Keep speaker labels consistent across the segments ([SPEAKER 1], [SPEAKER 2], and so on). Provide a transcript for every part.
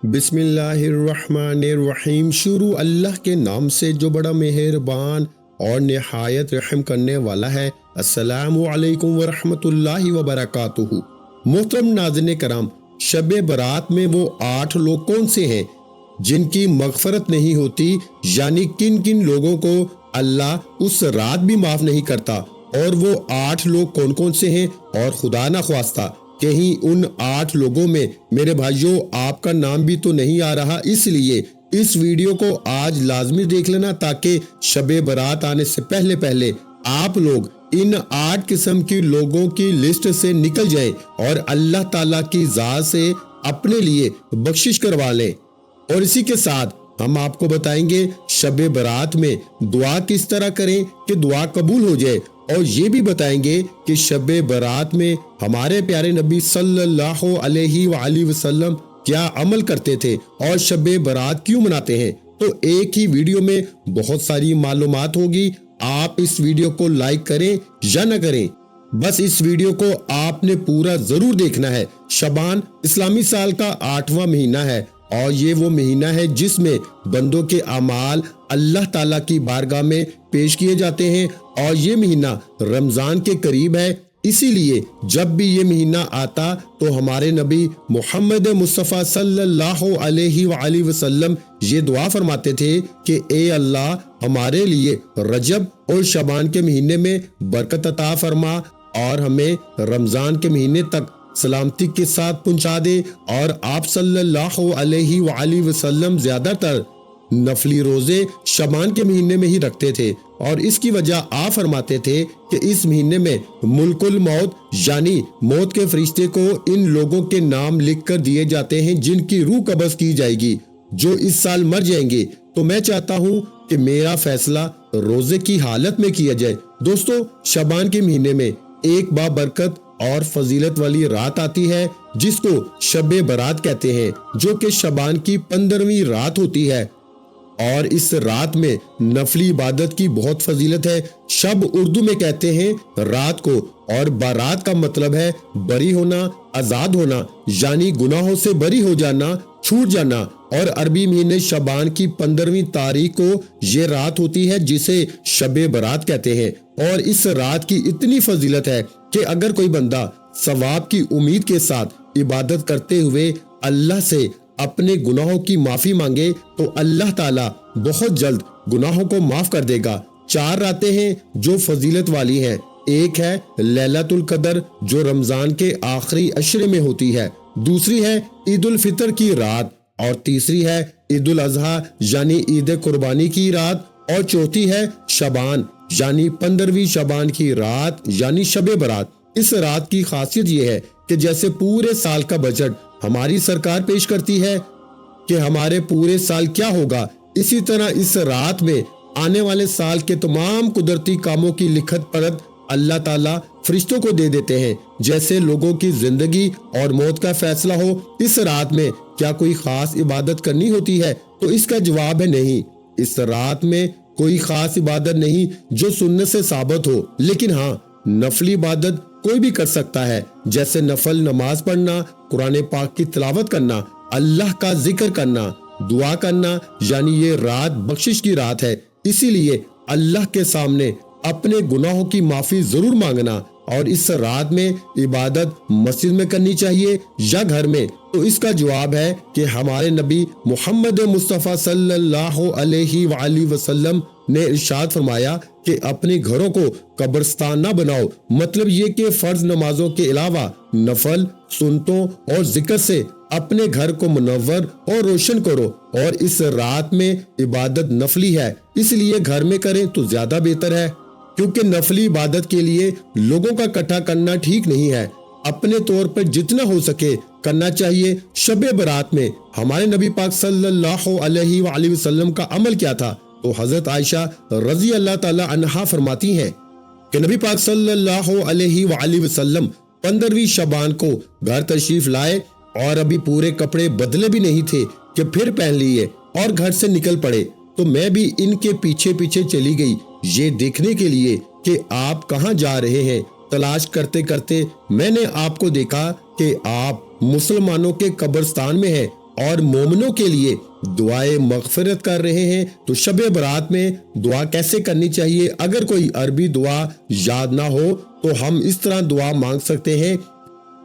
[SPEAKER 1] بسم اللہ الرحمن الرحیم۔ شروع اللہ کے نام سے جو بڑا مہربان اور نہایت رحم کرنے والا ہے۔ السلام علیکم ورحمۃ اللہ وبرکاتہ۔ محترم ناظرین کرام، شب برات میں وہ 8 لوگ کون سے ہیں جن کی مغفرت نہیں ہوتی، یعنی کن کن لوگوں کو اللہ اس رات بھی معاف نہیں کرتا، اور وہ 8 لوگ کون کون سے ہیں؟ اور خدا نہ خواستہ کہیں ان 8 لوگوں میں میرے بھائیوں آپ کا نام بھی تو نہیں آ رہا، اس لیے اس ویڈیو کو آج لازمی دیکھ لینا تاکہ شب برات آنے سے پہلے آپ لوگ ان 8 قسم کی لوگوں کی لسٹ سے نکل جائیں اور اللہ تعالیٰ کی ذات سے اپنے لیے بخشش کروا لیں۔ اور اسی کے ساتھ ہم آپ کو بتائیں گے شب برات میں دعا کس طرح کریں کہ دعا قبول ہو جائے، اور یہ بھی بتائیں گے کہ شب برات میں ہمارے پیارے نبی صلی اللہ علیہ وآلہ وسلم کیا عمل کرتے تھے اور شب برات کیوں مناتے ہیں۔ تو ایک ہی ویڈیو میں بہت ساری معلومات ہوگی، آپ اس ویڈیو کو لائک کریں یا نہ کریں، بس اس ویڈیو کو آپ نے پورا ضرور دیکھنا ہے۔ شعبان اسلامی سال کا 8واں مہینہ ہے، اور یہ وہ مہینہ ہے جس میں بندوں کے اعمال اللہ تعالیٰ کی بارگاہ میں پیش کیے جاتے ہیں، اور یہ مہینہ رمضان کے قریب ہے۔ اسی لیے جب بھی یہ مہینہ آتا تو ہمارے نبی محمد مصطفیٰ صلی اللہ علیہ وآلہ وسلم یہ دعا فرماتے تھے کہ اے اللہ ہمارے لیے رجب اور شعبان کے مہینے میں برکت عطا فرما، اور ہمیں رمضان کے مہینے تک سلامتی کے ساتھ پہنچا دے۔ اور آپ صلی اللہ علیہ وآلہ وسلم زیادہ تر نفلی روزے شعبان کے مہینے میں ہی رکھتے تھے، اور اس کی وجہ آپ فرماتے تھے کہ اس مہینے میں ملک الموت یعنی موت کے فرشتے کو ان لوگوں کے نام لکھ کر دیے جاتے ہیں جن کی روح قبض کی جائے گی جو اس سال مر جائیں گے۔ تو میں چاہتا ہوں کہ میرا فیصلہ روزے کی حالت میں کیا جائے۔ دوستو، شعبان کے مہینے میں ایک بابرکت اور فضیلت والی رات آتی ہے جس کو شب برات کہتے ہیں، جو کہ شعبان کی 15ویں رات ہوتی ہے، اور اس رات میں نفلی عبادت کی بہت فضیلت ہے۔ شب اردو میں کہتے ہیں رات کو، اور بارات کا مطلب ہے بری ہونا، آزاد ہونا، یعنی گناہوں سے بری ہو جانا، چھوٹ جانا۔ اور عربی مہینے شعبان کی 15ویں تاریخ کو یہ رات ہوتی ہے جسے شب برات کہتے ہیں، اور اس رات کی اتنی فضیلت ہے کہ اگر کوئی بندہ ثواب کی امید کے ساتھ عبادت کرتے ہوئے اللہ سے اپنے گناہوں کی معافی مانگے تو اللہ تعالیٰ بہت جلد گناہوں کو معاف کر دے گا۔ 4 راتیں ہیں جو فضیلت والی ہیں۔ ایک ہے لیلۃ القدر جو رمضان کے آخری عشرے میں ہوتی ہے، دوسری ہے عید الفطر کی رات، اور تیسری ہے عید الاضحیٰ یعنی عید قربانی کی رات، اور چوتھی ہے شعبان یعنی 15ویں شعبان کی رات یعنی شب برات۔ اس رات کی خاصیت یہ ہے کہ جیسے پورے سال کا بجٹ ہماری سرکار پیش کرتی ہے کہ ہمارے پورے سال کیا ہوگا، اسی طرح اس رات میں آنے والے سال کے تمام قدرتی کاموں کی لکھت پڑھت اللہ تعالیٰ فرشتوں کو دے دیتے ہیں۔ جیسے لوگوں کی زندگی اور موت کا فیصلہ ہو، اس رات میں کیا کوئی خاص عبادت کرنی ہوتی ہے؟ تو اس کا جواب ہے نہیں۔ اس رات میں کوئی خاص عبادت نہیں جو سنت سے ثابت ہو، لیکن ہاں نفلی عبادت کوئی بھی کر سکتا ہے، جیسے نفل نماز پڑھنا، قرآن پاک کی تلاوت کرنا، اللہ کا ذکر کرنا، دعا کرنا، یعنی یہ رات بخشش کی رات ہے، اسی لیے اللہ کے سامنے اپنے گناہوں کی معافی ضرور مانگنا۔ اور اس رات میں عبادت مسجد میں کرنی چاہیے یا گھر میں؟ تو اس کا جواب ہے کہ ہمارے نبی محمد مصطفیٰ صلی اللہ علیہ وآلہ وسلم نے ارشاد فرمایا کہ اپنے گھروں کو قبرستان نہ بناؤ، مطلب یہ کہ فرض نمازوں کے علاوہ نفل سنتوں اور ذکر سے اپنے گھر کو منور اور روشن کرو۔ اور اس رات میں عبادت نفلی ہے، اس لیے گھر میں کریں تو زیادہ بہتر ہے، کیونکہ نفلی عبادت کے لیے لوگوں کا اکٹھا کرنا ٹھیک نہیں ہے، اپنے طور پر جتنا ہو سکے کرنا چاہیے۔ شب برات میں ہمارے نبی پاک صلی اللہ علیہ وآلہ وسلم کا عمل کیا تھا؟ تو حضرت عائشہ رضی اللہ تعالی عنہا فرماتی ہیں کہ نبی پاک صلی اللہ علیہ وآلہ وسلم 15ویں شعبان کو گھر تشریف لائے، اور ابھی پورے کپڑے بدلے بھی نہیں تھے کہ پھر پہن لیے اور گھر سے نکل پڑے۔ تو میں بھی ان کے پیچھے پیچھے چلی گئی یہ دیکھنے کے لیے کہ آپ کہاں جا رہے ہیں۔ تلاش کرتے کرتے میں نے آپ کو دیکھا کہ آپ مسلمانوں کے قبرستان میں ہیں، اور مومنوں کے لیے دعائے مغفرت کر رہے ہیں۔ تو شب برات میں دعا کیسے کرنی چاہیے؟ اگر کوئی عربی دعا یاد نہ ہو تو ہم اس طرح دعا مانگ سکتے ہیں۔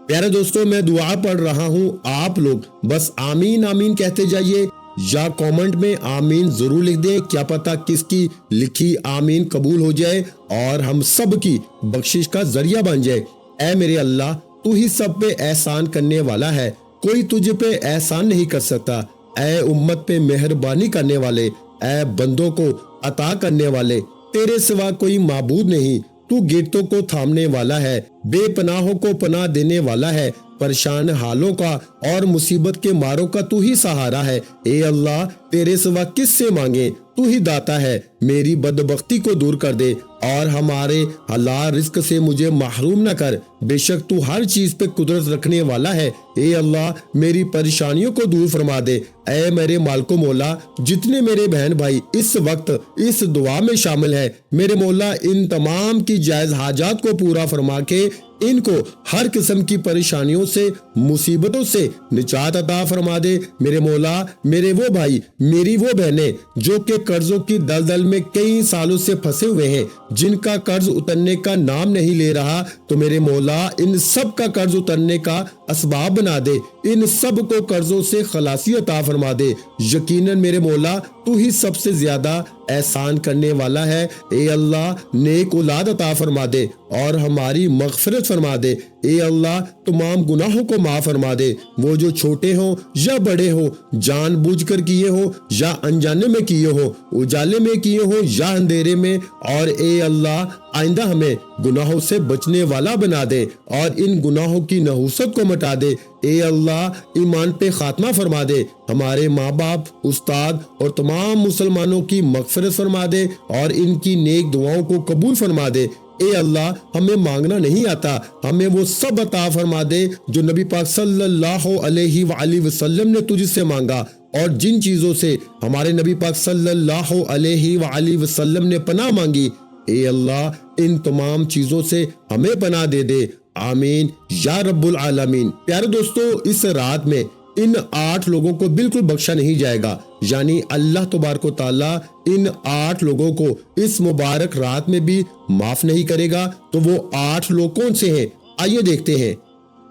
[SPEAKER 1] پیارے دوستو، میں دعا پڑھ رہا ہوں، آپ لوگ بس آمین آمین کہتے جائیے یا کامنٹ میں آمین ضرور لکھ دیں، کیا پتہ کس کی لکھی آمین قبول ہو جائے اور ہم سب کی بخشش کا ذریعہ بن جائے۔ اے میرے اللہ، تو ہی سب پہ احسان کرنے والا ہے، کوئی تجھ پہ احسان نہیں کر سکتا۔ اے امت پہ مہربانی کرنے والے، اے بندوں کو عطا کرنے والے، تیرے سوا کوئی معبود نہیں، تو گرتوں کو تھامنے والا ہے، بے پناہوں کو پناہ دینے والا ہے، پریشان حالوں کا اور مصیبت کے ماروں کا تو ہی سہارا ہے۔ اے اللہ، تیرے سوا کس سے مانگے؟ تو ہی داتا ہے، میری بدبختی کو دور کر دے اور ہمارے حلال رزق سے مجھے محروم نہ کر، بے شک تو ہر چیز پہ قدرت رکھنے والا ہے۔ اے اللہ، میری پریشانیوں کو دور فرما دے۔ اے میرے مالک و مولا، جتنے میرے بہن بھائی اس وقت اس دعا میں شامل ہیں، میرے مولا ان تمام کی جائز حاجات کو پورا فرما کے ان کو ہر قسم کی پریشانیوں سے، مصیبتوں سے نجات عطا فرما دے۔ میرے مولا، میرے وہ بھائی، میری وہ بہنیں جو کہ قرضوں کی دلدل میں کئی سالوں سے پھنسے ہوئے ہیں، جن کا قرض اترنے کا نام نہیں لے رہا، تو میرے مولا ان سب کا قرض اترنے کا اسباب بنا دے، ان سب کو قرضوں سے خلاصی عطا فرما دے۔ یقیناً میرے مولا تو ہی سب سے زیادہ احسان کرنے والا ہے۔ اے اللہ، نیک اولاد عطا فرما دے اور ہماری مغفرت فرما دے۔ اے اللہ، تمام گناہوں کو معاف فرما دے، وہ جو چھوٹے ہوں یا بڑے ہوں، جان بوجھ کر کیے ہوں یا انجانے میں کیے ہوں، اجالے میں کیے ہوں یا اندھیرے میں۔ اور اے اللہ، آئندہ ہمیں گناہوں سے بچنے والا بنا دے اور ان گناہوں کی نحوست کو مٹا دے۔ اے اللہ، ایمان پہ خاتمہ فرما دے، ہمارے ماں باپ، استاد اور تمام مسلمانوں کی مغفرت فرما دے اور ان کی نیک دعاؤں کو قبول فرما دے۔ اے اللہ، ہمیں مانگنا نہیں آتا، ہمیں وہ سب عطا فرما دے جو نبی پاک صلی اللہ علیہ وآلہ وسلم نے تجھ سے مانگا، اور جن چیزوں سے ہمارے نبی پاک صلی اللہ علیہ وآلہ وسلم نے پناہ مانگی، اے اللہ ان تمام چیزوں سے ہمیں پناہ دے دے، آمین یا رب العالمین۔ پیارے دوستو، اس رات میں ان 8 لوگوں کو بالکل بخشا نہیں جائے گا، یعنی اللہ تبارک و تعالیٰ ان 8 لوگوں کو اس مبارک رات میں بھی معاف نہیں کرے گا۔ تو وہ 8 لوگ کون سے ہیں؟ آئیے دیکھتے ہیں۔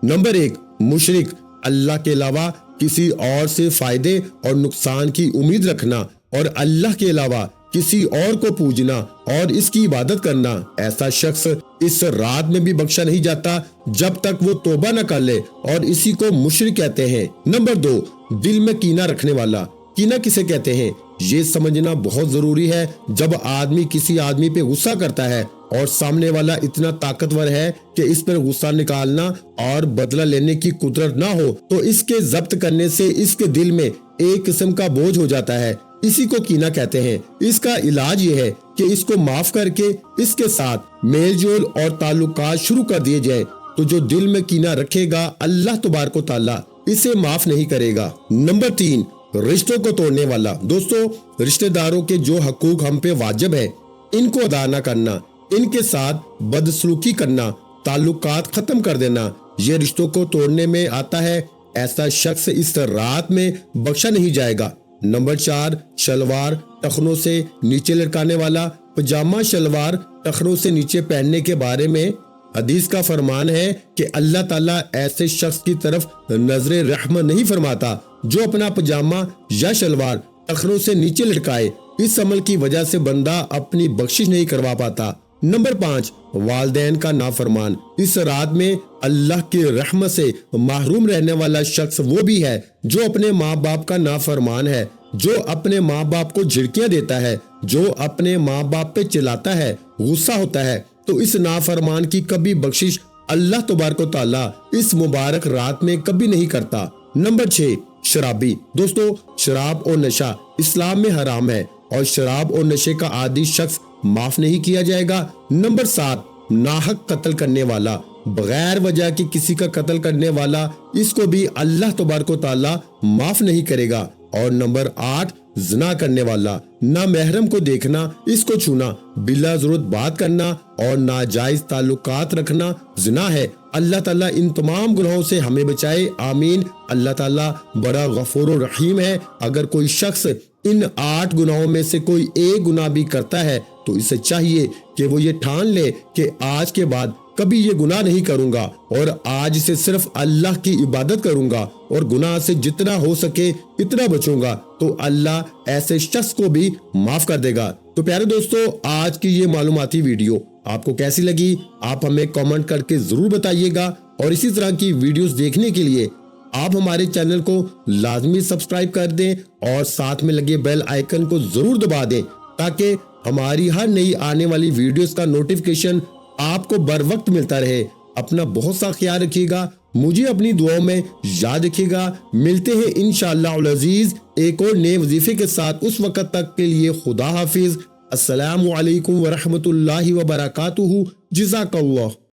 [SPEAKER 1] نمبر 1، مشرک، اللہ کے علاوہ کسی اور سے فائدے اور نقصان کی امید رکھنا اور اللہ کے علاوہ کسی اور کو پوجنا اور اس کی عبادت کرنا۔ ایسا شخص اس رات میں بھی بخشا نہیں جاتا جب تک وہ توبہ نہ کر لے، اور اسی کو مشرک کہتے ہیں۔ نمبر 2، دل میں کینہ رکھنے والا۔ کینہ کسے کہتے ہیں یہ سمجھنا بہت ضروری ہے۔ جب آدمی کسی آدمی پہ غصہ کرتا ہے اور سامنے والا اتنا طاقتور ہے کہ اس پر غصہ نکالنا اور بدلہ لینے کی قدرت نہ ہو، تو اس کے ضبط کرنے سے اس کے دل میں ایک قسم کا بوجھ ہو جاتا ہے، اسی کو کینہ کہتے ہیں۔ اس کا علاج یہ ہے کہ اس کو معاف کر کے اس کے ساتھ میل جول اور تعلقات شروع کر دیے جائے، تو جو دل میں کینہ رکھے گا اللہ تبارک و تعالیٰ اسے معاف نہیں کرے گا۔ نمبر 3، رشتوں کو توڑنے والا۔ دوستو، رشتہ داروں کے جو حقوق ہم پہ واجب ہے ان کو ادا نہ کرنا، ان کے ساتھ بدسلوکی کرنا، تعلقات ختم کر دینا، یہ رشتوں کو توڑنے میں آتا ہے۔ ایسا شخص اس رات میں بخشا نہیں جائے گا۔ نمبر 4، شلوار ٹخنوں سے نیچے لٹکانے والا۔ پجامہ شلوار ٹخنوں سے نیچے پہننے کے بارے میں حدیث کا فرمان ہے کہ اللہ تعالیٰ ایسے شخص کی طرف نظر رحمت نہیں فرماتا جو اپنا پجامہ یا شلوار ٹخنوں سے نیچے لٹکائے۔ اس عمل کی وجہ سے بندہ اپنی بخشش نہیں کروا پاتا۔ نمبر 5، والدین کا نافرمان۔ اس رات میں اللہ کی رحمت سے محروم رہنے والا شخص وہ بھی ہے جو اپنے ماں باپ کا نافرمان ہے، جو اپنے ماں باپ کو جھڑکیاں دیتا ہے، جو اپنے ماں باپ پہ چلاتا ہے، غصہ ہوتا ہے، تو اس نافرمان کی کبھی بخشش اللہ تبارک و تعالیٰ اس مبارک رات میں کبھی نہیں کرتا۔ نمبر 6، شرابی۔ دوستو، شراب اور نشہ اسلام میں حرام ہے اور شراب اور نشے کا عادی شخص معاف نہیں کیا جائے گا۔ نمبر 7، ناحق قتل کرنے والا۔ بغیر وجہ کی کسی کا قتل کرنے والا، اس کو بھی اللہ تبارک و تعالیٰ معاف نہیں کرے گا۔ اور نمبر 8، زنا کرنے والا، نہ محرم کو دیکھنا، اس کو چھونا، بلا ضرورت بات کرنا اور ناجائز تعلقات رکھنا زنا ہے۔ اللہ تعالیٰ ان تمام گناہوں سے ہمیں بچائے، آمین۔ اللہ تعالیٰ بڑا غفور و رحیم ہے۔ اگر کوئی شخص ان 8 گناہوں میں سے کوئی ایک گناہ بھی کرتا ہے تو اسے چاہیے کہ وہ یہ ٹھان لے کہ آج کے بعد کبھی یہ گناہ نہیں کروں گا، اور آج سے صرف اللہ کی عبادت کروں گا اور گناہ سے جتنا ہو سکے اتنا بچوں گا، تو اللہ ایسے شخص کو بھی معاف کر دے گا۔ تو پیارے دوستو، آج کی یہ معلوماتی ویڈیو آپ کو کیسی لگی؟ آپ ہمیں کامنٹ کر کے ضرور بتائیے گا، اور اسی طرح کی ویڈیوز دیکھنے کے لیے آپ ہمارے چینل کو لازمی سبسکرائب کر دیں اور ساتھ میں لگے بیل آئیکن کو ضرور دبا دیں، تاکہ ہماری ہر نئی آنے والی ویڈیوز کا نوٹیفیکیشن آپ کو بر وقت ملتا رہے۔ اپنا بہت سا خیال رکھیے گا، مجھے اپنی دعاؤں میں یاد رکھیے گا۔ ملتے ہیں انشاءاللہ العزیز ایک اور نئے وظیفے کے ساتھ، اس وقت تک کے لیے خدا حافظ۔ السلام علیکم ورحمۃ اللہ وبرکاتہ۔ جزاک اللہ۔